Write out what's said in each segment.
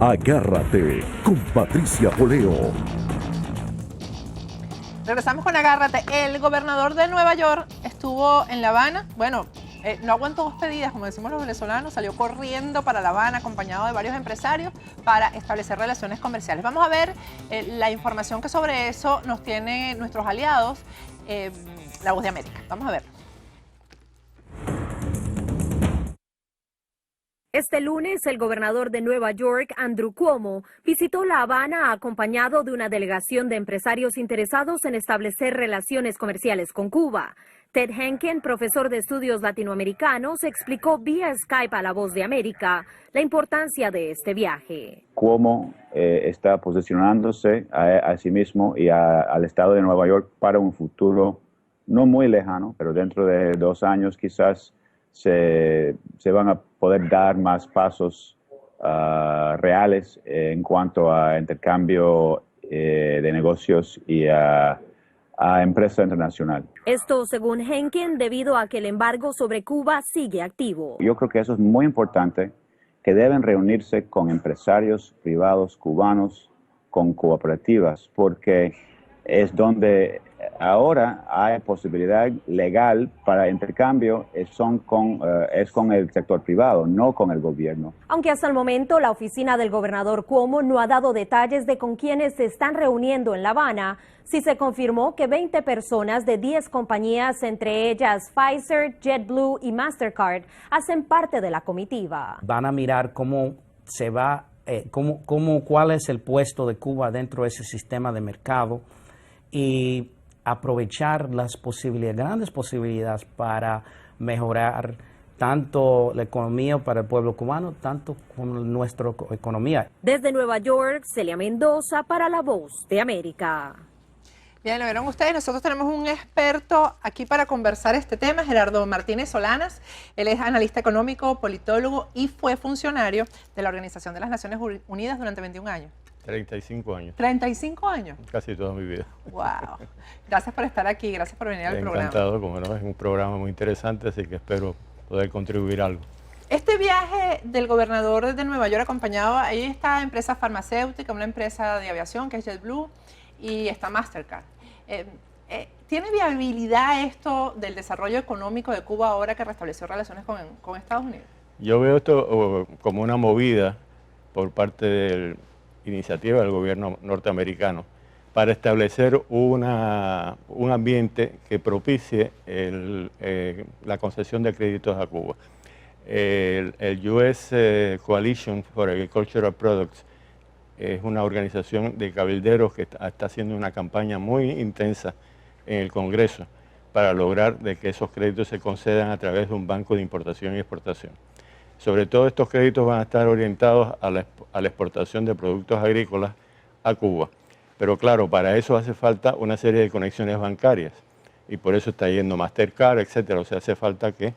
Agárrate con Patricia Poleo. Regresamos con Agárrate. El gobernador de Nueva York estuvo en La Habana. Bueno, no aguantó dos pedidas, como decimos los venezolanos. Salió corriendo para La Habana acompañado de varios empresarios para establecer relaciones comerciales. Vamos a ver la información que sobre eso nos tienen nuestros aliados, La Voz de América. Vamos a ver. Este lunes, el gobernador de Nueva York, Andrew Cuomo, visitó La Habana acompañado de una delegación de empresarios interesados en establecer relaciones comerciales con Cuba. Ted Henkin, profesor de estudios latinoamericanos, explicó vía Skype a La Voz de América la importancia de este viaje. Cuomo está posicionándose a sí mismo y al estado de Nueva York para un futuro no muy lejano, pero dentro de 2 años quizás se van a poder dar más pasos reales en cuanto a intercambio de negocios y a empresa internacional. Esto, según Henkin, debido a que el embargo sobre Cuba sigue activo. Yo creo que eso es muy importante, que deben reunirse con empresarios privados cubanos, con cooperativas, porque es donde ahora hay posibilidad legal para intercambio, es con el sector privado, no con el gobierno. Aunque hasta el momento la oficina del gobernador Cuomo no ha dado detalles de con quiénes se están reuniendo en La Habana, sí se confirmó que 20 personas de 10 compañías, entre ellas Pfizer, JetBlue y Mastercard, hacen parte de la comitiva. Van a mirar cómo se va, cuál es el puesto de Cuba dentro de ese sistema de mercado y aprovechar las posibilidades, grandes posibilidades para mejorar tanto la economía para el pueblo cubano, tanto como nuestra economía. Desde Nueva York, Celia Mendoza para La Voz de América. Bien, lo vieron ustedes, nosotros tenemos un experto aquí para conversar este tema, Gerardo Martínez Solanas. Él es analista económico, politólogo y fue funcionario de la Organización de las Naciones Unidas durante 21 años. 35 años. 35 años. Casi toda mi vida. Wow. Gracias por estar aquí, gracias por venir al programa. Encantado, como no, es un programa muy interesante, así que espero poder contribuir algo. Este viaje del gobernador de Nueva York acompañado, ahí está empresa farmacéutica, una empresa de aviación que es JetBlue y está Mastercard. ¿Tiene viabilidad esto del desarrollo económico de Cuba ahora que restableció relaciones con Estados Unidos? Yo veo esto como una movida por parte de iniciativa del gobierno norteamericano para establecer un ambiente que propicie la concesión de créditos a Cuba. El US Coalition for Agricultural Products es una organización de cabilderos que está haciendo una campaña muy intensa en el Congreso para lograr de que esos créditos se concedan a través de un banco de importación y exportación. Sobre todo estos créditos van a estar orientados a la exportación de productos agrícolas a Cuba. Pero claro, para eso hace falta una serie de conexiones bancarias y por eso está yendo Mastercard, etcétera. O sea, hace falta que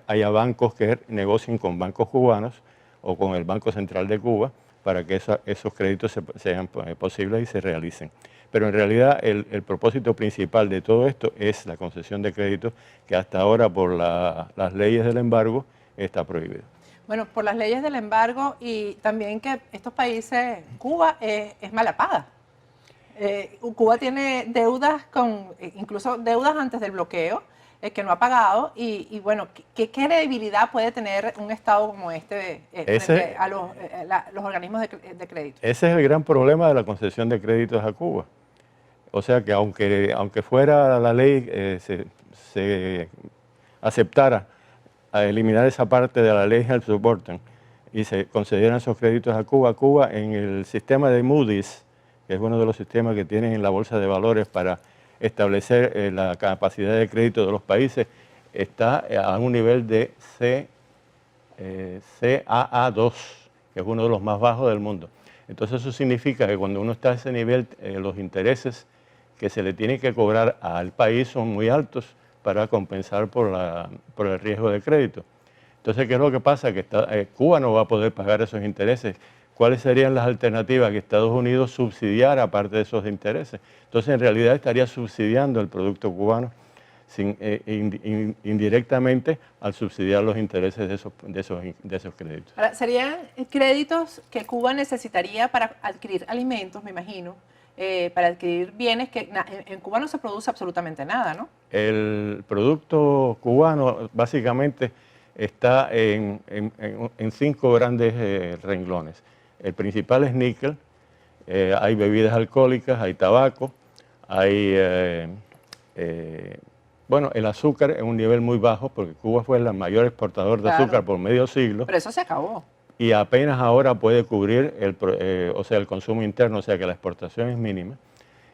haya bancos que negocien con bancos cubanos o con el Banco Central de Cuba para que esos créditos sean posibles y se realicen. Pero en realidad el propósito principal de todo esto es la concesión de créditos que hasta ahora por las leyes del embargo está prohibido. Bueno, por las leyes del embargo y también que estos países, Cuba es mala paga. Cuba tiene deudas, incluso deudas antes del bloqueo, que no ha pagado y bueno, ¿qué credibilidad puede tener un Estado como este frente a los organismos de crédito? Ese es el gran problema de la concesión de créditos a Cuba. O sea que aunque fuera la ley, se aceptara a eliminar esa parte de la ley Help Supporting y se concedieran esos créditos a Cuba. Cuba en el sistema de Moody's, que es uno de los sistemas que tienen en la Bolsa de Valores para establecer la capacidad de crédito de los países, está a un nivel de CAA2, que es uno de los más bajos del mundo. Entonces eso significa que cuando uno está a ese nivel, los intereses que se le tiene que cobrar al país son muy altos para compensar por el riesgo de crédito. Entonces, ¿qué es lo que pasa? Que Cuba no va a poder pagar esos intereses. ¿Cuáles serían las alternativas? Que Estados Unidos subsidiara parte de esos intereses. Entonces, en realidad estaría subsidiando el producto cubano indirectamente al subsidiar los intereses de esos créditos. Ahora, serían créditos que Cuba necesitaría para adquirir alimentos, me imagino, para adquirir bienes que en Cuba no se produce absolutamente nada, ¿no? El producto cubano básicamente está en 5 grandes renglones. El principal es níquel, hay bebidas alcohólicas, hay tabaco, hay... bueno, el azúcar es un nivel muy bajo porque Cuba fue el mayor exportador de azúcar por medio siglo. Pero eso se acabó. Y apenas ahora puede cubrir el consumo interno, o sea que la exportación es mínima.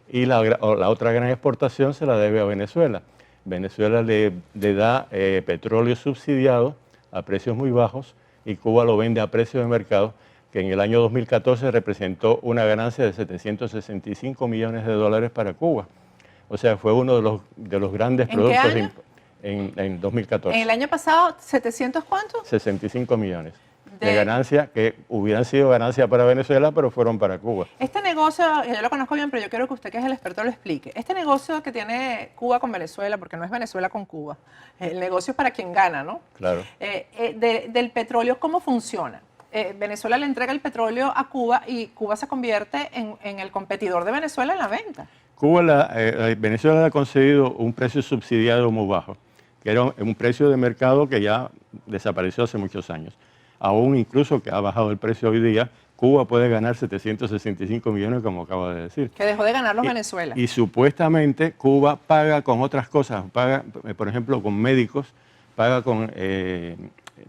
Y la otra gran exportación se la debe a Venezuela. Venezuela le da petróleo subsidiado a precios muy bajos y Cuba lo vende a precio de mercado, que en el año 2014 representó una ganancia de 765 millones de dólares para Cuba. O sea, fue uno de los grandes productos. ¿En qué año? En 2014. En el año pasado, ¿700 cuántos? 65 millones de ganancias que hubieran sido ganancias para Venezuela, pero fueron para Cuba. Este negocio, yo lo conozco bien, pero yo quiero que usted, que es el experto, lo explique. Este negocio que tiene Cuba con Venezuela, porque no es Venezuela con Cuba, el negocio es para quien gana, ¿no? Claro. Del petróleo, ¿cómo funciona? Venezuela le entrega el petróleo a Cuba y Cuba se convierte en el competidor de Venezuela en la venta. Venezuela le ha concedido un precio subsidiado muy bajo, que era un precio de mercado que ya desapareció hace muchos años. Aún incluso que ha bajado el precio hoy día, Cuba puede ganar 765 millones, como acaba de decir. Que dejó de ganarlos Venezuela. Y supuestamente Cuba paga con otras cosas, paga, por ejemplo, con médicos, paga con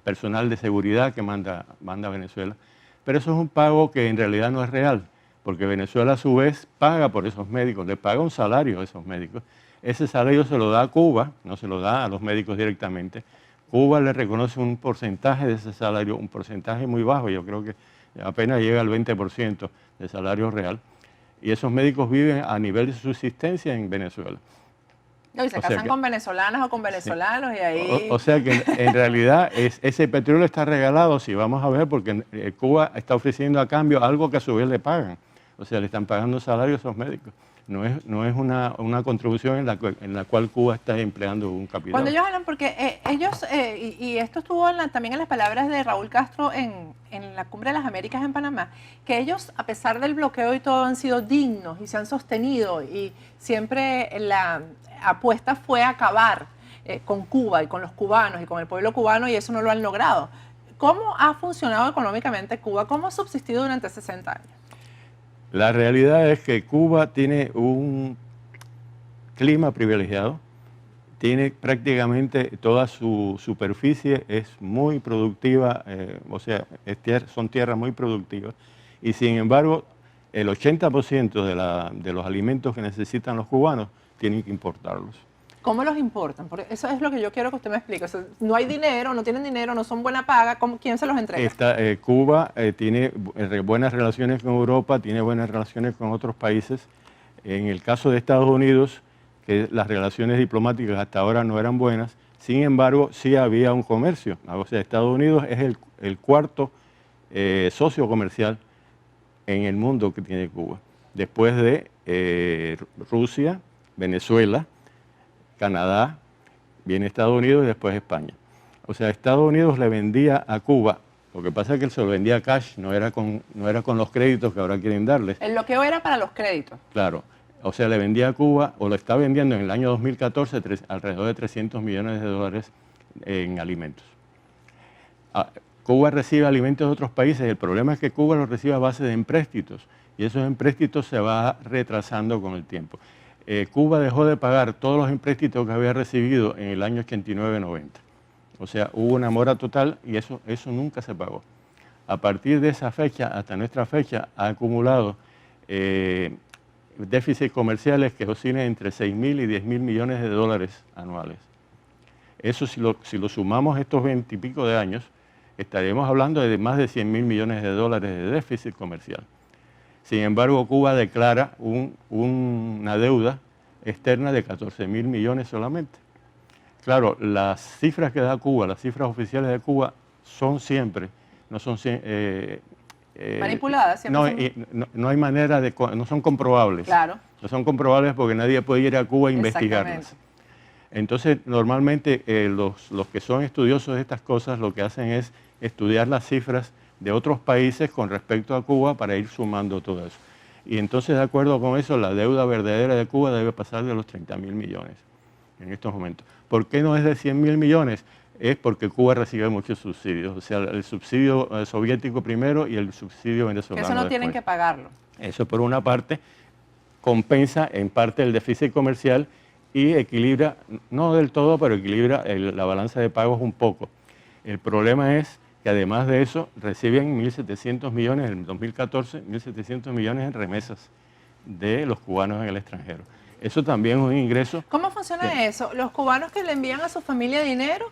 personal de seguridad que manda Venezuela. Pero eso es un pago que en realidad no es real, porque Venezuela a su vez paga por esos médicos, le paga un salario a esos médicos. Ese salario se lo da a Cuba, no se lo da a los médicos directamente. Cuba le reconoce un porcentaje de ese salario, un porcentaje muy bajo, yo creo que apenas llega al 20% de salario real. Y esos médicos viven a nivel de subsistencia en Venezuela. Y se casan con venezolanas o con venezolanos y ahí... O sea que en realidad ese petróleo está regalado, si vamos a ver, porque Cuba está ofreciendo a cambio algo que a su vez le pagan. O sea, le están pagando salarios a esos médicos. No es una contribución en la cual Cuba está empleando un capital. Cuando ellos hablan, porque ellos, y esto estuvo también en las palabras de Raúl Castro en la Cumbre de las Américas en Panamá, que ellos, a pesar del bloqueo y todo, han sido dignos y se han sostenido y siempre la apuesta fue acabar con Cuba y con los cubanos y con el pueblo cubano y eso no lo han logrado. ¿Cómo ha funcionado económicamente Cuba? ¿Cómo ha subsistido durante 60 años? La realidad es que Cuba tiene un clima privilegiado, tiene prácticamente toda su superficie, es muy productiva, o sea, son tierras muy productivas, y sin embargo, el 80% de los alimentos que necesitan los cubanos tienen que importarlos. ¿Cómo los importan? Porque eso es lo que yo quiero que usted me explique. O sea, no hay dinero, no tienen dinero, no son buena paga. ¿Quién se los entrega? Cuba tiene buenas relaciones con Europa, tiene buenas relaciones con otros países. En el caso de Estados Unidos, que las relaciones diplomáticas hasta ahora no eran buenas, sin embargo, sí había un comercio. O sea, Estados Unidos es el cuarto socio comercial en el mundo que tiene Cuba, después de Rusia, Venezuela, Canadá, viene Estados Unidos y después España. O sea, Estados Unidos le vendía a Cuba, lo que pasa es que él se lo vendía cash, no era con los créditos que ahora quieren darles. El bloqueo era para los créditos. Claro, o sea, le vendía a Cuba, o lo está vendiendo en el año 2014, alrededor de 300 millones de dólares en alimentos. Cuba recibe alimentos de otros países, el problema es que Cuba los recibe a base de empréstitos, y esos empréstitos se van retrasando con el tiempo. Cuba dejó de pagar todos los empréstitos que había recibido en el año 89-90. O sea, hubo una mora total y eso nunca se pagó. A partir de esa fecha, hasta nuestra fecha, ha acumulado déficits comerciales que oscilan entre 6.000 y 10.000 millones de dólares anuales. Eso, si lo sumamos estos 20 y pico de años, estaríamos hablando de más de 100.000 millones de dólares de déficit comercial. Sin embargo, Cuba declara una deuda externa de 14.000 millones solamente. Claro, las cifras que da Cuba, las cifras oficiales de Cuba, son siempre, no son manipuladas. Siempre no hay manera no son comprobables. Claro. No son comprobables porque nadie puede ir a Cuba a investigarlas. Entonces, normalmente los que son estudiosos de estas cosas lo que hacen es estudiar las cifras de otros países con respecto a Cuba para ir sumando todo eso. Y entonces, de acuerdo con eso, la deuda verdadera de Cuba debe pasar de los 30.000 millones en estos momentos. ¿Por qué no es de 100.000 millones? Es porque Cuba recibe muchos subsidios, o sea, el subsidio soviético primero y el subsidio venezolano Eso no tienen después. que pagarlo. Eso por una parte compensa en parte el déficit comercial y equilibra, no del todo, pero equilibra la balanza de pagos un poco. El problema es que además de eso reciben 1.700 millones en el 2014, 1.700 millones en remesas de los cubanos en el extranjero. Eso también es un ingreso. ¿Cómo funciona eso? Los cubanos que le envían a su familia dinero,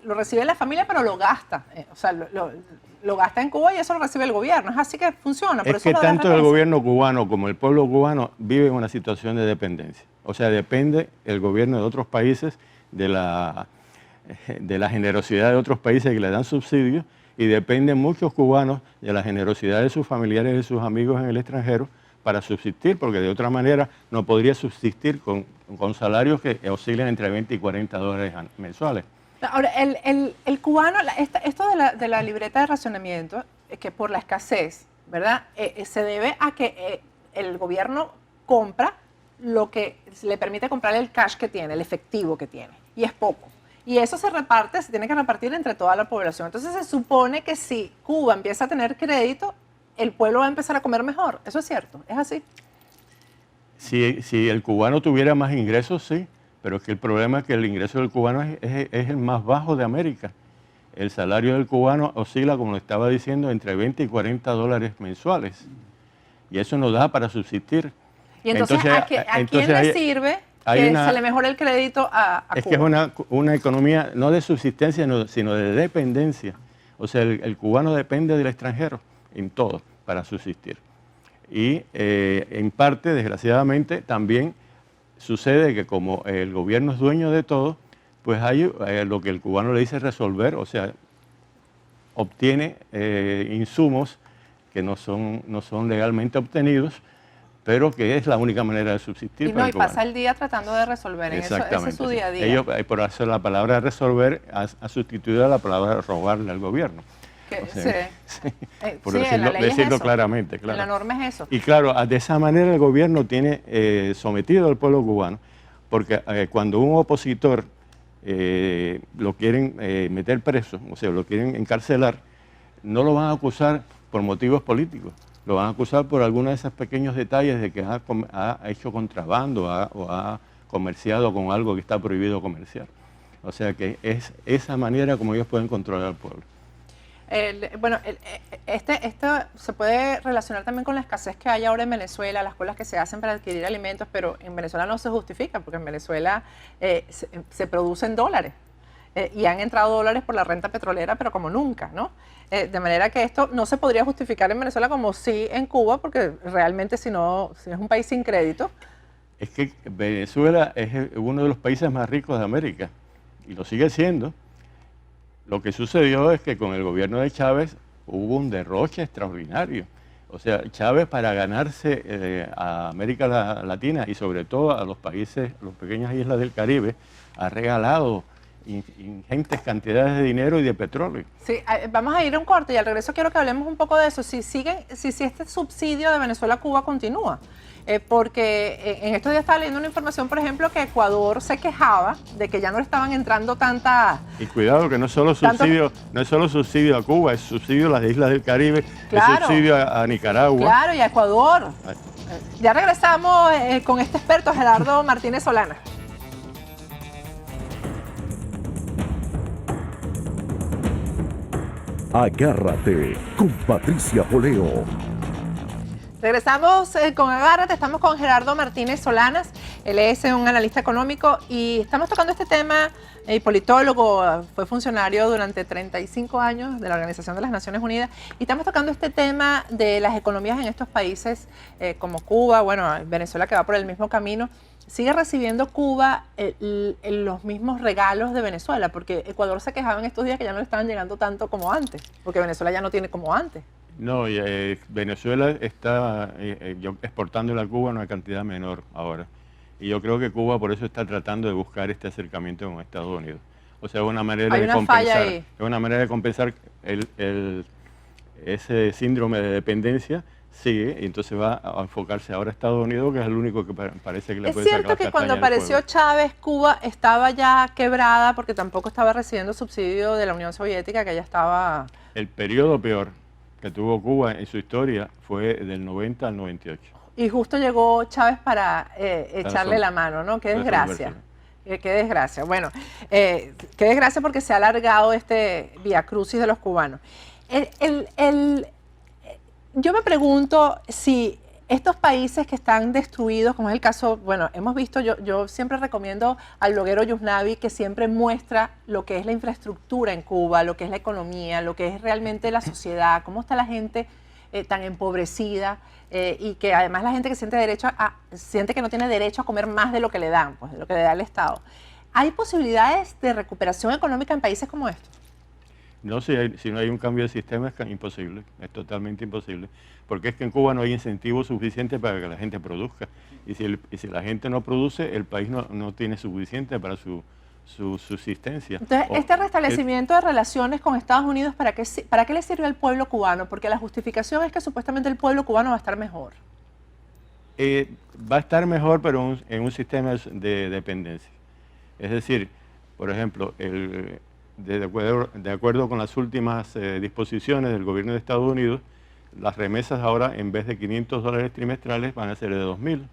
lo recibe la familia, pero lo gasta. O sea, lo gasta en Cuba y eso lo recibe el gobierno. Es así que funciona. Por Es eso que lo da tanto el remesa. gobierno cubano como el pueblo cubano viven en una situación de dependencia. O sea, depende el gobierno de otros países de la generosidad de otros países que le dan subsidios y dependen muchos cubanos de la generosidad de sus familiares y de sus amigos en el extranjero para subsistir, porque de otra manera no podría subsistir con salarios que oscilan entre 20 y 40 dólares mensuales. Ahora, el cubano, esto de la libreta de racionamiento, que por la escasez, ¿verdad? Se debe a que el gobierno compra lo que le permite comprar el cash que tiene, el efectivo que tiene, y es poco. Y eso se tiene que repartir entre toda la población. Entonces se supone que si Cuba empieza a tener crédito, el pueblo va a empezar a comer mejor. ¿Eso es cierto? ¿Es así? Si el cubano tuviera más ingresos, sí, pero es que el problema es que el ingreso del cubano es el más bajo de América. El salario del cubano oscila, como lo estaba diciendo, entre 20 y 40 dólares mensuales. Y eso nos da para subsistir. Y entonces, ¿a quién le sirve que se le mejore el crédito a Cuba? Es que es una economía no de subsistencia, sino de dependencia. O sea, el cubano depende del extranjero en todo para subsistir. Y en parte, desgraciadamente, también sucede que como el gobierno es dueño de todo, pues hay lo que el cubano le dice resolver, o sea, obtiene insumos que no son legalmente obtenidos, pero que es la única manera de subsistir. Y no, y pasa el día tratando de resolver, ese es su día a día. Ellos, por eso la palabra resolver ha sustituido a la palabra robarle al gobierno. Por decirlo claramente. Claro. En la norma es eso. Y claro, de esa manera el gobierno tiene sometido al pueblo cubano, porque cuando un opositor lo quieren meter preso, o sea, lo quieren encarcelar, no lo van a acusar por motivos políticos, lo van a acusar por algunos de esos pequeños detalles de que ha hecho contrabando o ha comerciado con algo que está prohibido comerciar. O sea que es esa manera como ellos pueden controlar al pueblo. Esto se puede relacionar también con la escasez que hay ahora en Venezuela, las colas que se hacen para adquirir alimentos, pero en Venezuela no se justifica, porque en Venezuela se producen dólares y han entrado dólares por la renta petrolera, pero como nunca, ¿no? De manera que esto no se podría justificar en Venezuela como sí en Cuba, porque realmente si es un país sin crédito. Es que Venezuela es uno de los países más ricos de América y lo sigue siendo. Lo que sucedió es que con el gobierno de Chávez hubo un derroche extraordinario. O sea, Chávez para ganarse a América Latina y sobre todo a los países, las pequeñas islas del Caribe, ha regalado ingentes cantidades de dinero y de petróleo. Sí, vamos a ir a un corte y al regreso quiero que hablemos un poco de eso. Si este subsidio de Venezuela a Cuba continúa. Porque en estos días estaba leyendo una información, por ejemplo, que Ecuador se quejaba de que ya no le estaban entrando tantas... Y cuidado que no es solo subsidio a Cuba, es subsidio a las islas del Caribe, claro, es subsidio a Nicaragua. Claro, y a Ecuador. Ya regresamos con este experto, Gerardo Martínez Solanas. Agárrate con Patricia Poleo. Regresamos con Agárrate, estamos con Gerardo Martínez Solanas, él es un analista económico y estamos tocando este tema, politólogo, fue funcionario durante 35 años de la Organización de las Naciones Unidas y estamos tocando este tema de las economías en estos países como Cuba, bueno, Venezuela que va por el mismo camino. ¿Sigue recibiendo Cuba los mismos regalos de Venezuela? Porque Ecuador se quejaba en estos días que ya no le estaban llegando tanto como antes, porque Venezuela ya no tiene como antes. No, Venezuela está exportando a Cuba una cantidad menor ahora. Y yo creo que Cuba por eso está tratando de buscar este acercamiento con Estados Unidos. O sea, es una manera Hay de una compensar, falla ahí. es una manera de compensar ese síndrome de dependencia. Sigue, y entonces va a enfocarse ahora a Estados Unidos, que es el único que parece que le Es puede sacar cierto las que cuando castañas del apareció fuego. Chávez, Cuba estaba ya quebrada porque tampoco estaba recibiendo subsidio de la Unión Soviética, que ya estaba... El periodo peor que tuvo Cuba en su historia fue del 90 al 98. Y justo llegó Chávez para echarle la mano, ¿no? Qué desgracia. Qué desgracia. Bueno, qué desgracia porque se ha alargado este viacrucis de los cubanos. Yo me pregunto si estos países que están destruidos, como es el caso, bueno, hemos visto, yo siempre recomiendo al bloguero Yusnavi, que siempre muestra lo que es la infraestructura en Cuba, lo que es la economía, lo que es realmente la sociedad, cómo está la gente tan empobrecida y que además la gente que siente que no tiene derecho a comer más de lo que le dan, pues de lo que le da el Estado. ¿Hay posibilidades de recuperación económica en países como estos? No, si no hay un cambio de sistema es imposible, es totalmente imposible, porque es que en Cuba no hay incentivos suficientes para que la gente produzca, y si la gente no produce, el país no tiene suficiente para su subsistencia. Entonces, este restablecimiento de relaciones con Estados Unidos, ¿para qué le sirve al pueblo cubano? Porque la justificación es que supuestamente el pueblo cubano va a estar mejor. Va a estar mejor, pero en un sistema de dependencia. Es decir, por ejemplo, de acuerdo con las últimas disposiciones del gobierno de Estados Unidos, las remesas ahora, en vez de $500 trimestrales, van a ser de $2.000.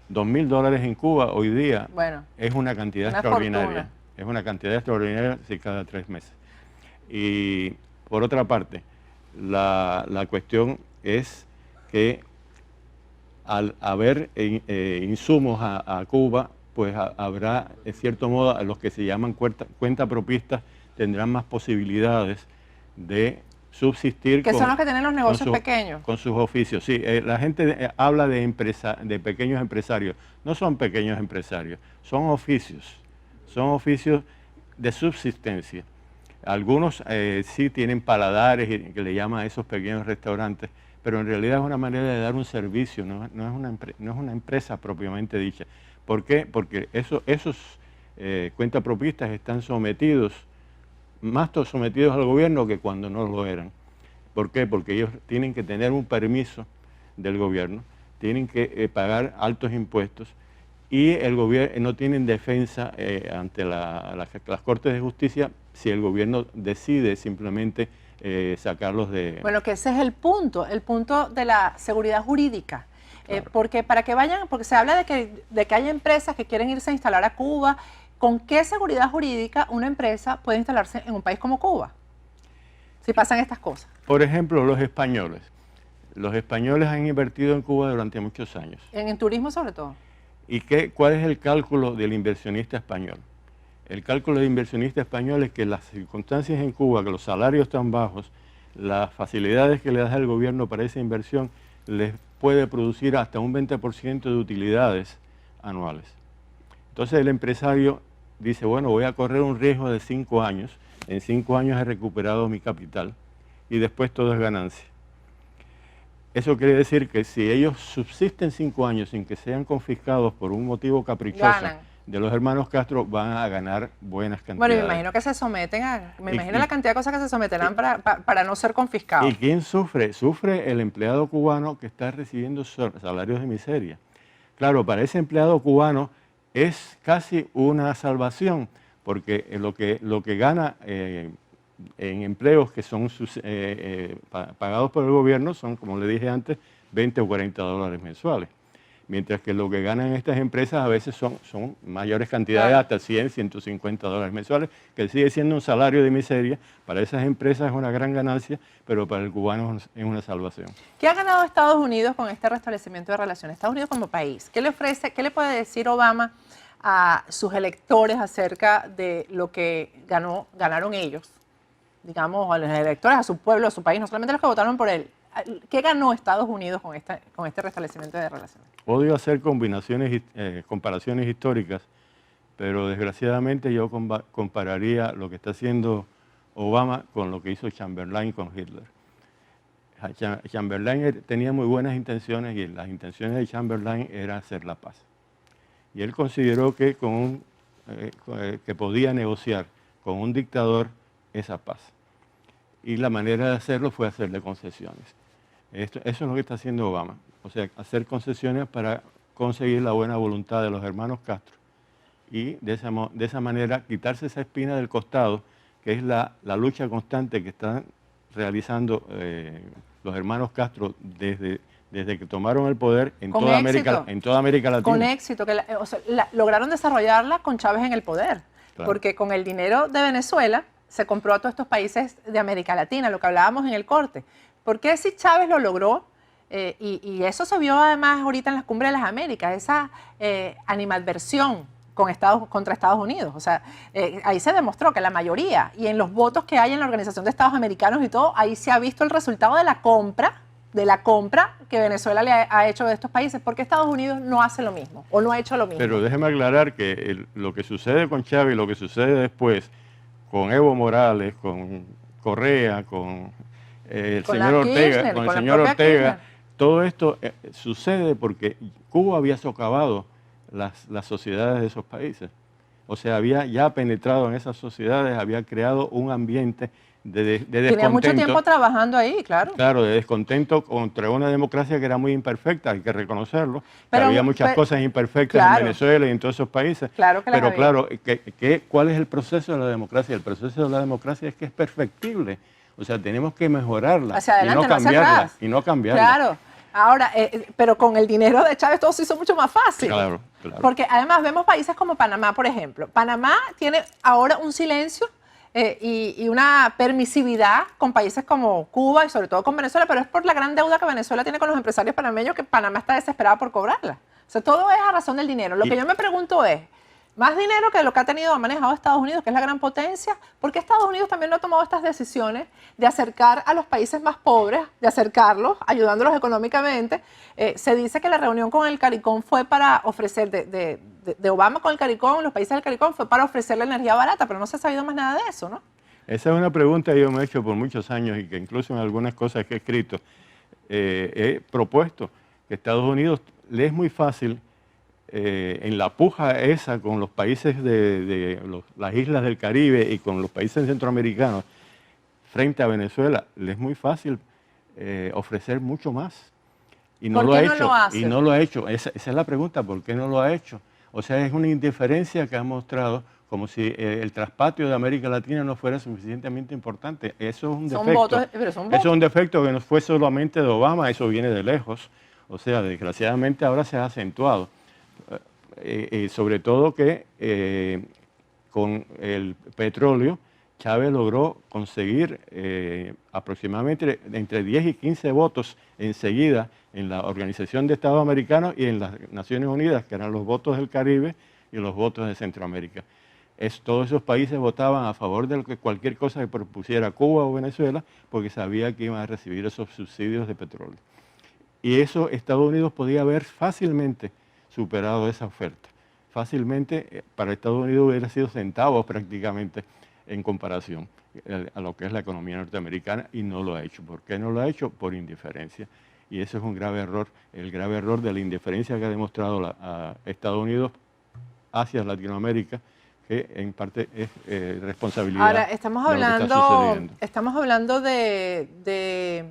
$2.000 en Cuba hoy día es una cantidad extraordinaria. Fortuna. Es una cantidad extraordinaria cada 3 meses. Y por otra parte, la cuestión es que al haber insumos a Cuba, pues habrá, en cierto modo, a los que se llaman cuentapropistas tendrán más posibilidades de subsistir. Que son los que tienen los negocios pequeños. Con sus oficios, sí. La gente habla de pequeños empresarios. No son pequeños empresarios, son oficios de subsistencia. Algunos sí tienen paladares, que le llaman a esos pequeños restaurantes, pero en realidad es una manera de dar un servicio, no es una empresa propiamente dicha. ¿Por qué? Porque esos cuentapropistas están más sometidos al gobierno que cuando no lo eran. ¿Por qué? Porque ellos tienen que tener un permiso del gobierno, tienen que pagar altos impuestos y el gobierno no tienen defensa ante las Cortes de Justicia si el gobierno decide simplemente sacarlos de... Bueno, que ese es el punto de la seguridad jurídica. Claro. Porque se habla de que hay empresas que quieren irse a instalar a Cuba. ¿Con qué seguridad jurídica una empresa puede instalarse en un país como Cuba? Si pasan estas cosas. Por ejemplo, los españoles. Los españoles han invertido en Cuba durante muchos años. En turismo sobre todo. ¿Y cuál es el cálculo del inversionista español? El cálculo del inversionista español es que las circunstancias en Cuba, que los salarios están bajos, las facilidades que le da el gobierno para esa inversión, les puede producir hasta un 20% de utilidades anuales. Entonces el empresario dice, bueno, voy a correr un riesgo de 5 años, en 5 años he recuperado mi capital y después todo es ganancia. Eso quiere decir que si ellos subsisten 5 años sin que sean confiscados por un motivo caprichoso de los hermanos Castro, van a ganar buenas cantidades. Bueno, me imagino que se someten me imagino la cantidad de cosas que se someterán para no ser confiscados. ¿Y quién sufre? Sufre el empleado cubano que está recibiendo salarios de miseria. Claro, para ese empleado cubano es casi una salvación, porque lo que gana en empleos que son pagados por el gobierno son, como le dije antes, 20 o 40 dólares mensuales. Mientras que lo que ganan estas empresas a veces son mayores cantidades, hasta 100, 150 dólares mensuales, que sigue siendo un salario de miseria. Para esas empresas es una gran ganancia, pero para el cubano es una salvación. ¿Qué ha ganado Estados Unidos con este restablecimiento de relaciones? Estados Unidos como país, ¿qué le ofrece, qué le puede decir Obama a sus electores acerca de lo que ganaron ellos? Digamos, a los electores, a su pueblo, a su país, no solamente los que votaron por él. ¿Qué ganó Estados Unidos con este restablecimiento de relaciones? Odio hacer comparaciones históricas, pero desgraciadamente yo compararía lo que está haciendo Obama con lo que hizo Chamberlain con Hitler. Chamberlain tenía muy buenas intenciones y las intenciones de Chamberlain era hacer la paz. Y él consideró que, que podía negociar con un dictador esa paz. Y la manera de hacerlo fue hacerle concesiones. Eso es lo que está haciendo Obama, o sea, hacer concesiones para conseguir la buena voluntad de los hermanos Castro y de esa manera quitarse esa espina del costado, que es la lucha constante que están realizando los hermanos Castro desde que tomaron el poder en toda América Latina. Con éxito, lograron desarrollarla con Chávez en el poder, Claro. porque con el dinero de Venezuela se compró a todos estos países de América Latina, lo que hablábamos en el corte. ¿Por qué si Chávez lo logró? Y eso se vio además ahorita en las cumbres de las Américas, esa animadversión contra Estados Unidos. O sea, ahí se demostró que la mayoría, y en los votos que hay en la Organización de Estados Americanos y todo, ahí se ha visto el resultado de la compra que Venezuela le ha hecho de estos países. ¿Por qué Estados Unidos no hace lo mismo o no ha hecho lo mismo? Pero déjeme aclarar que lo que sucede con Chávez y lo que sucede después con Evo Morales, con Correa, con el señor Ortega, con el señor Ortega, todo esto sucede porque Cuba había socavado las sociedades de esos países. O sea, había ya penetrado en esas sociedades, había creado un ambiente de descontento. Tenía mucho tiempo trabajando ahí, claro. Claro, de descontento contra una democracia que era muy imperfecta, hay que reconocerlo. Pero, había muchas cosas imperfectas en Venezuela y en todos esos países. Claro que pero claro, ¿cuál es el proceso de la democracia? El proceso de la democracia es que es perfectible. O sea, tenemos que mejorarla hacia adelante, y no cambiarla. Claro. Ahora, pero con el dinero de Chávez todo se hizo mucho más fácil. Claro. Porque además vemos países como Panamá, por ejemplo. Panamá tiene ahora un silencio y una permisividad con países como Cuba y sobre todo con Venezuela, pero es por la gran deuda que Venezuela tiene con los empresarios panameños que Panamá está desesperada por cobrarla. O sea, todo es a razón del dinero. Lo que yo me pregunto es, más dinero que lo que ha manejado Estados Unidos, que es la gran potencia, ¿por qué Estados Unidos también no ha tomado estas decisiones de acercar a los países más pobres, de acercarlos, ayudándolos económicamente? Se dice que la reunión con el CARICOM fue para ofrecer, de Obama con el CARICOM, los países del CARICOM, fue para ofrecerle energía barata, pero no se ha sabido más nada de eso, ¿no? Esa es una pregunta que yo me he hecho por muchos años y que incluso en algunas cosas que he escrito he propuesto que Estados Unidos le es muy fácil en la puja esa con los países las islas del Caribe y con los países centroamericanos frente a Venezuela, le es muy fácil ofrecer mucho más. Y no lo ha hecho. Y no lo ha hecho. Esa es la pregunta, ¿por qué no lo ha hecho? O sea, es una indiferencia que ha mostrado como si el traspatio de América Latina no fuera suficientemente importante. Eso es un defecto. Eso es un defecto que no fue solamente de Obama, eso viene de lejos. O sea, desgraciadamente ahora se ha acentuado. Sobre todo que con el petróleo, Chávez logró conseguir aproximadamente entre 10 y 15 votos enseguida en la Organización de Estados Americanos y en las Naciones Unidas, que eran los votos del Caribe y los votos de Centroamérica. Todos esos países votaban a favor de cualquier cosa que propusiera Cuba o Venezuela porque sabía que iban a recibir esos subsidios de petróleo. Y eso Estados Unidos podía haber fácilmente superado esa oferta. Fácilmente para Estados Unidos hubiera sido centavos prácticamente en comparación a lo que es la economía norteamericana y no lo ha hecho. ¿Por qué no lo ha hecho? Por indiferencia. Y eso es un grave error, el grave error de la indiferencia que ha demostrado a Estados Unidos hacia Latinoamérica, que en parte es responsabilidad. Ahora, estamos hablando de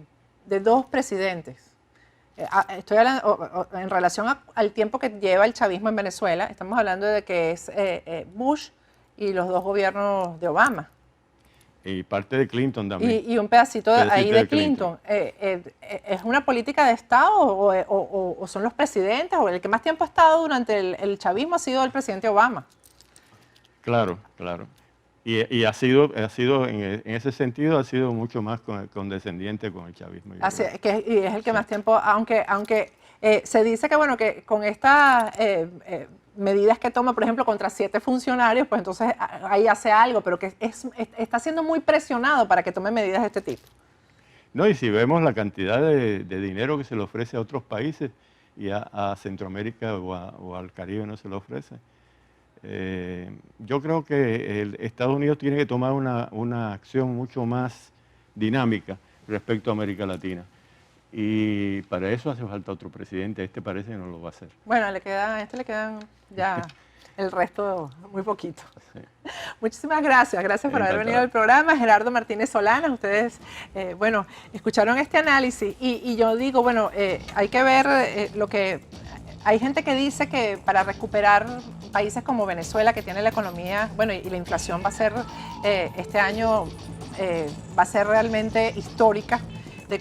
dos presidentes. Estoy hablando en relación al tiempo que lleva el chavismo en Venezuela, estamos hablando de que es Bush y los dos gobiernos de Obama. Y parte de Clinton también. Y un pedacito ahí de Clinton. ¿Es una política de Estado o son los presidentes? ¿O el que más tiempo ha estado durante el chavismo ha sido el presidente Obama? Claro. Y ha sido en ese sentido, ha sido mucho más condescendiente con el chavismo. Y es el que más tiempo, aunque se dice que, bueno, que con estas medidas que toma, por ejemplo, contra 7 funcionarios, pues entonces ahí hace algo, pero que está siendo muy presionado para que tome medidas de este tipo. No, y si vemos la cantidad de dinero que se le ofrece a otros países y a Centroamérica o al Caribe no se le ofrece. Yo creo que Estados Unidos tiene que tomar una acción mucho más dinámica respecto a América Latina. Y para eso hace falta otro presidente. Este parece que no lo va a hacer. Bueno, a este le quedan ya el resto muy poquito. Sí. Muchísimas gracias. Gracias por haber Encantado. venido al programa. Gerardo Martínez Solanas, ustedes, bueno, escucharon este análisis y yo digo, bueno, hay que ver lo que... Hay gente que dice que para recuperar países como Venezuela, que tiene la economía, bueno, y la inflación va a ser, este año va a ser realmente histórica,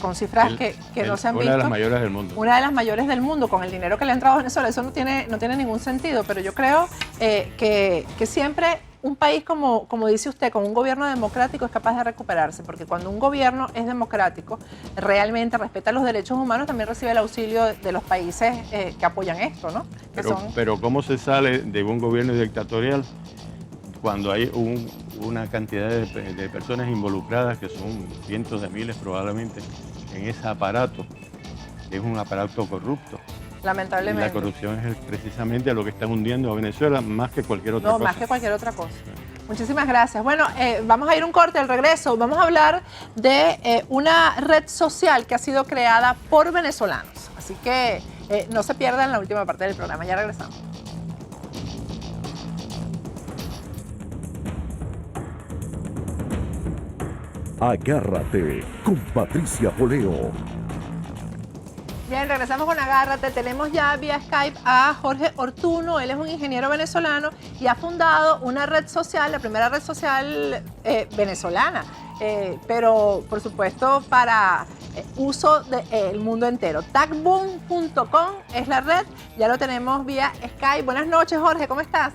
con cifras que no se han visto. Una de las mayores del mundo. Una de las mayores del mundo, con el dinero que le ha entrado a Venezuela. Eso no tiene ningún sentido, pero yo creo que siempre un país, como dice usted, con un gobierno democrático es capaz de recuperarse, porque cuando un gobierno es democrático, realmente respeta los derechos humanos, también recibe el auxilio de los países que apoyan esto, ¿no? Pero ¿cómo se sale de un gobierno dictatorial cuando hay una cantidad de personas involucradas, que son cientos de miles probablemente, en ese aparato, que es un aparato corrupto? Lamentablemente. Y la corrupción es precisamente lo que está hundiendo a Venezuela más que cualquier otra cosa. No, más que cualquier otra cosa. Muchísimas gracias. Bueno, vamos a ir un corte al regreso. Vamos a hablar de una red social que ha sido creada por venezolanos. Así que no se pierdan la última parte del programa. Ya regresamos. Agárrate con Patricia Poleo. Bien, regresamos con Agárrate. Tenemos ya vía Skype a Jorge Ortuno. Él es un ingeniero venezolano y ha fundado una red social, la primera red social venezolana, pero por supuesto para uso del mundo entero. Tagboom.com es la red, ya lo tenemos vía Skype. Buenas noches, Jorge, ¿cómo estás?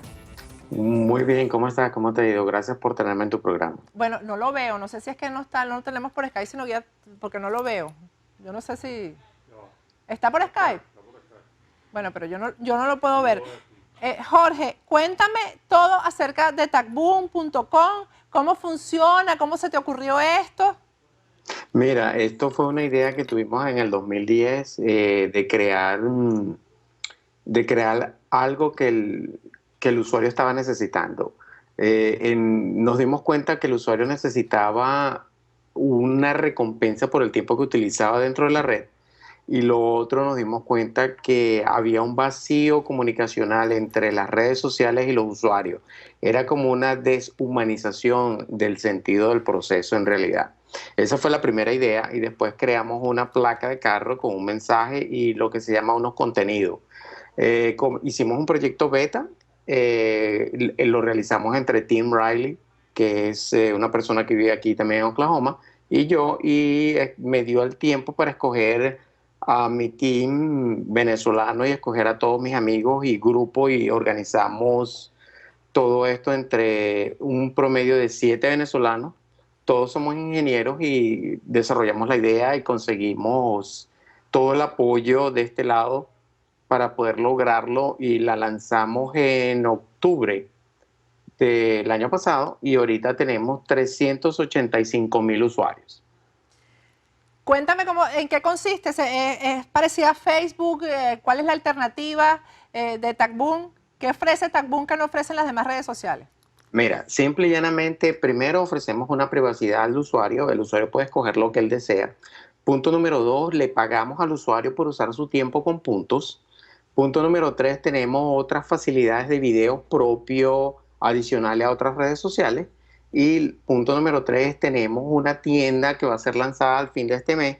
Muy bien, ¿cómo estás? ¿Cómo te ha ido? Gracias por tenerme en tu programa. Bueno, no lo veo, no sé si es que no lo tenemos por Skype, sino ya porque no lo veo. Yo no sé si... ¿Está por Skype? Bueno, pero yo no lo puedo ver. Jorge, cuéntame todo acerca de tagboom.com, cómo funciona, cómo se te ocurrió esto. Mira, esto fue una idea que tuvimos en el 2010 de crear algo que el usuario estaba necesitando. Nos dimos cuenta que el usuario necesitaba una recompensa por el tiempo que utilizaba dentro de la red. Y lo otro, nos dimos cuenta que había un vacío comunicacional entre las redes sociales y los usuarios. Era como una deshumanización del sentido del proceso en realidad. Esa fue la primera idea y después creamos una placa de carro con un mensaje y lo que se llama unos contenidos. Hicimos un proyecto beta, lo realizamos entre Tim Riley, que es una persona que vive aquí también en Oklahoma, y yo, y me dio el tiempo para escoger a mi team venezolano y escoger a todos mis amigos y grupo, y organizamos todo esto entre un promedio de 7 venezolanos. Todos somos ingenieros y desarrollamos la idea y conseguimos todo el apoyo de este lado para poder lograrlo, y la lanzamos en octubre del año pasado y ahorita tenemos 385,000 usuarios. Cuéntame en qué consiste. ¿Es parecida a Facebook? ¿Cuál es la alternativa de Tagboom? ¿Qué ofrece Tagboom que no ofrecen las demás redes sociales? Mira, simple y llanamente, primero ofrecemos una privacidad al usuario. El usuario puede escoger lo que él desea. Punto número 2, le pagamos al usuario por usar su tiempo con puntos. Punto número 3, tenemos otras facilidades de video propio adicionales a otras redes sociales. Y punto número 3, tenemos una tienda que va a ser lanzada al fin de este mes,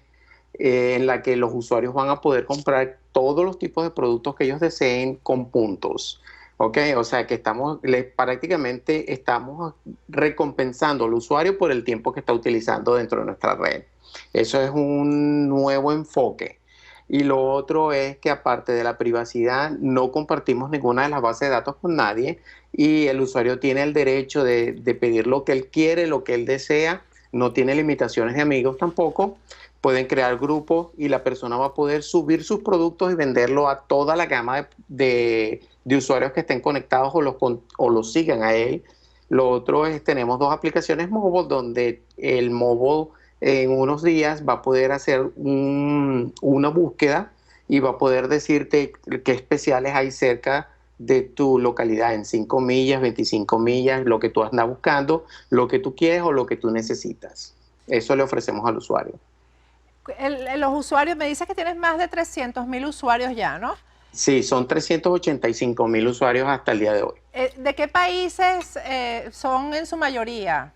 en la que los usuarios van a poder comprar todos los tipos de productos que ellos deseen con puntos. ¿Ok? O sea que prácticamente estamos recompensando al usuario por el tiempo que está utilizando dentro de nuestra red. Eso es un nuevo enfoque. Y lo otro es que, aparte de la privacidad, no compartimos ninguna de las bases de datos con nadie, y el usuario tiene el derecho de pedir lo que él quiere, lo que él desea. No tiene limitaciones de amigos tampoco. Pueden crear grupos y la persona va a poder subir sus productos y venderlo a toda la gama de usuarios que estén conectados o los sigan a él. Lo otro es, tenemos 2 aplicaciones móviles donde el móvil en unos días va a poder hacer una búsqueda y va a poder decirte qué especiales hay cerca de tu localidad, en 5 millas, 25 millas, lo que tú andas buscando, lo que tú quieres o lo que tú necesitas. Eso le ofrecemos al usuario. los usuarios, me dices que tienes más de 300.000 usuarios ya, ¿no? Sí, son 385.000 usuarios hasta el día de hoy. ¿De qué países son en su mayoría?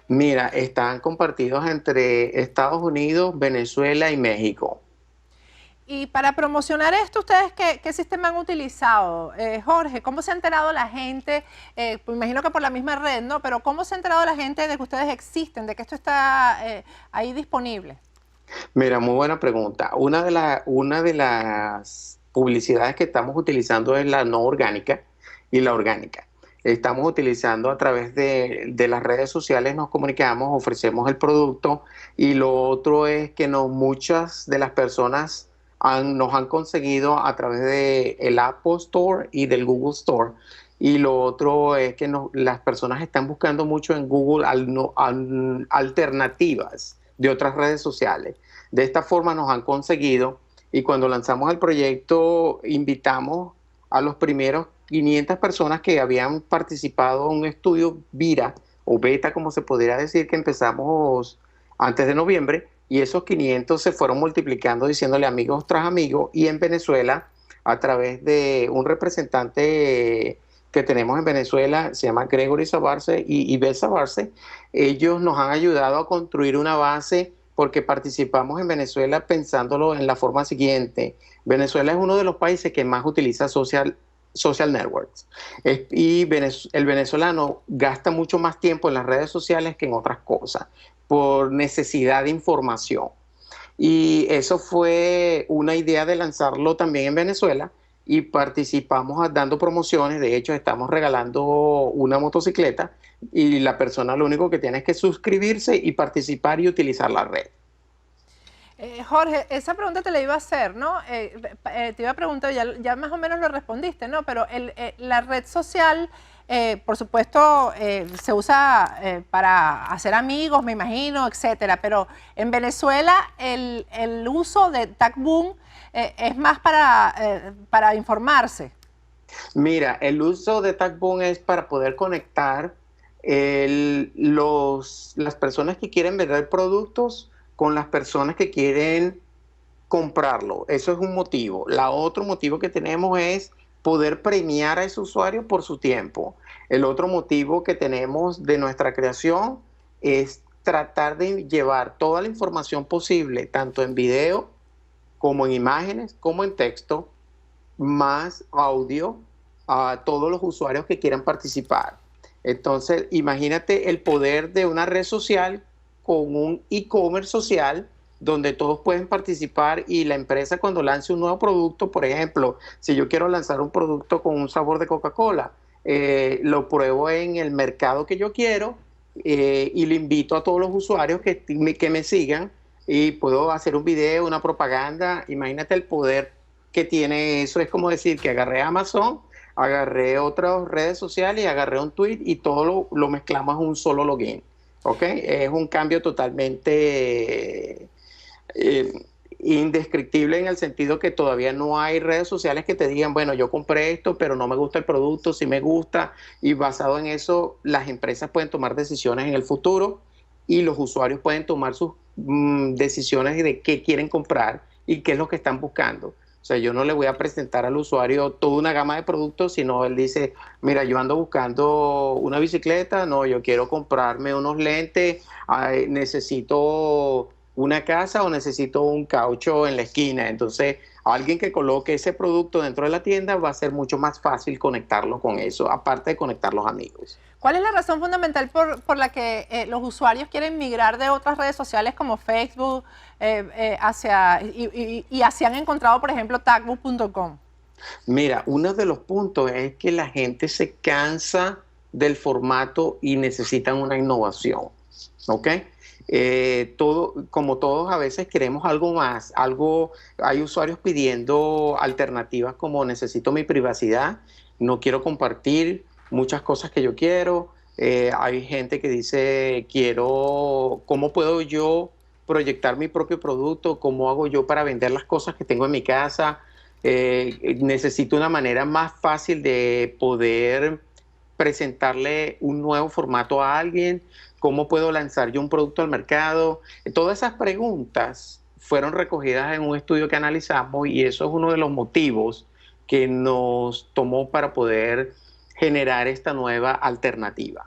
Mira, están compartidos entre Estados Unidos, Venezuela y México. Y para promocionar esto, ¿ustedes qué sistema han utilizado? Jorge, ¿cómo se ha enterado la gente? Pues imagino que por la misma red, ¿no? Pero ¿cómo se ha enterado la gente de que ustedes existen, de que esto está ahí disponible? Mira, muy buena pregunta. Una de las publicidades que estamos utilizando es la no orgánica y la orgánica. Estamos utilizando a través de las redes sociales, nos comunicamos, ofrecemos el producto, y lo otro es que muchas de las personas nos han conseguido a través del Apple Store y del Google Store. Y lo otro es que las personas están buscando mucho en Google alternativas de otras redes sociales. De esta forma nos han conseguido, y cuando lanzamos el proyecto invitamos a los primeros 500 personas que habían participado en un estudio Vira o beta, como se podría decir, que empezamos antes de noviembre, y esos 500 se fueron multiplicando diciéndole amigos tras amigos. Y en Venezuela, a través de un representante que tenemos en Venezuela, se llama Gregory Sabarce y Beth Sabarce, ellos nos han ayudado a construir una base, porque participamos en Venezuela pensándolo en la forma siguiente. Venezuela es uno de los países que más utiliza social networks. Y el venezolano gasta mucho más tiempo en las redes sociales que en otras cosas, por necesidad de información. Y eso fue una idea de lanzarlo también en Venezuela, y participamos dando promociones. De hecho, estamos regalando una motocicleta, y la persona lo único que tiene es que suscribirse y participar y utilizar la red. Jorge, esa pregunta te la iba a hacer, ¿no? Te iba a preguntar, ya más o menos lo respondiste, ¿no? Pero la red social, por supuesto, se usa para hacer amigos, me imagino, etcétera. Pero en Venezuela el uso de TagBoom es más para informarse. Mira, el uso de TagBoom es para poder conectar las personas que quieren vender productos con las personas que quieren comprarlo. Eso es un motivo. Otro motivo que tenemos es poder premiar a ese usuario por su tiempo. El otro motivo que tenemos de nuestra creación es tratar de llevar toda la información posible, tanto en video como en imágenes, como en texto, más audio, a todos los usuarios que quieran participar. Entonces, imagínate el poder de una red social con un e-commerce social, donde todos pueden participar, y la empresa, cuando lance un nuevo producto, por ejemplo, si yo quiero lanzar un producto con un sabor de Coca-Cola, lo pruebo en el mercado que yo quiero, y le invito a todos los usuarios que me sigan, y puedo hacer un video, una propaganda. Imagínate el poder que tiene eso. Es como decir que agarré Amazon, agarré otras redes sociales y agarré un tweet, y todo lo mezclamos en un solo login. ¿Ok? Es un cambio totalmente indescriptible, en el sentido que todavía no hay redes sociales que te digan, bueno, yo compré esto, pero no me gusta el producto, sí me gusta, y basado en eso, las empresas pueden tomar decisiones en el futuro, y los usuarios pueden tomar sus decisiones de qué quieren comprar y qué es lo que están buscando. O sea, yo no le voy a presentar al usuario toda una gama de productos, sino él dice, mira, yo ando buscando una bicicleta, no, yo quiero comprarme unos lentes, necesito una casa o necesito un caucho en la esquina. Entonces, alguien que coloque ese producto dentro de la tienda, va a ser mucho más fácil conectarlo con eso, aparte de conectar los amigos. ¿Cuál es la razón fundamental por la que los usuarios quieren migrar de otras redes sociales como Facebook y así han encontrado, por ejemplo, tagboom.com? Mira, uno de los puntos es que la gente se cansa del formato y necesitan una innovación, ¿ok? Como todos a veces queremos algo más, hay usuarios pidiendo alternativas como necesito mi privacidad, no quiero compartir muchas cosas que yo quiero. Hay gente que dice, ¿cómo puedo yo proyectar mi propio producto? ¿Cómo hago yo para vender las cosas que tengo en mi casa? Necesito una manera más fácil de poder presentarle un nuevo formato a alguien. ¿Cómo puedo lanzar yo un producto al mercado? Todas esas preguntas fueron recogidas en un estudio que analizamos y eso es uno de los motivos que nos tomó para poder generar esta nueva alternativa.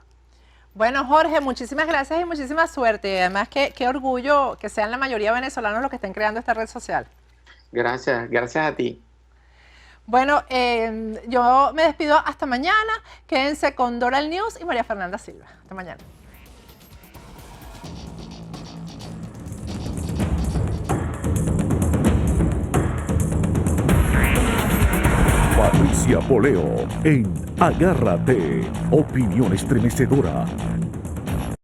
Bueno, Jorge, muchísimas gracias y muchísima suerte. Y además, qué orgullo que sean la mayoría venezolanos los que estén creando esta red social. Gracias a ti. Bueno, yo me despido hasta mañana. Quédense con Doral News y María Fernanda Silva. Hasta mañana. Patricia Poleo en Agárrate, opinión estremecedora.